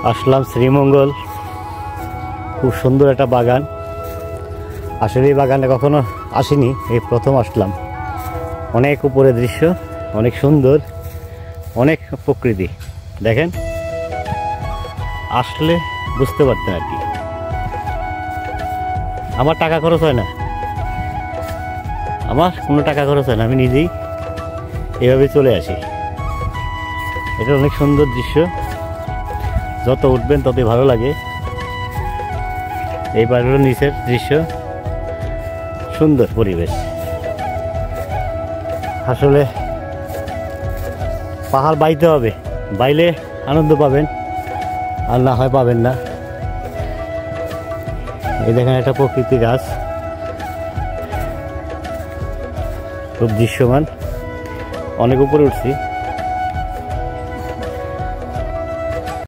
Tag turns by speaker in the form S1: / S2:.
S1: আসলাম শ্রীমঙ্গল, খুব সুন্দর একটা বাগান। আসলে এই বাগানে কখনো আসিনি, এই প্রথম আসলাম। অনেক উপরে দৃশ্য, অনেক সুন্দর, অনেক প্রকৃতি। দেখেন, আসলে বুঝতে পারতেন আর কি। আমার টাকা খরচ হয় না, আমার কোনো টাকা খরচ হয় না, আমি নিজেই এভাবে চলে আসি। এটা অনেক সুন্দর দৃশ্য, যত উঠবেন ততই ভালো লাগে। এই পাহাড়ের নিচের দৃশ্য, সুন্দর পরিবেশ। আসলে পাহাড় বাইতে হবে, বাইলে আনন্দ পাবেন, আর না হয় পাবেন না। এই দেখেন একটা প্রকৃতি গাছ, খুব দৃশ্যমান। অনেক উপরে উঠছি।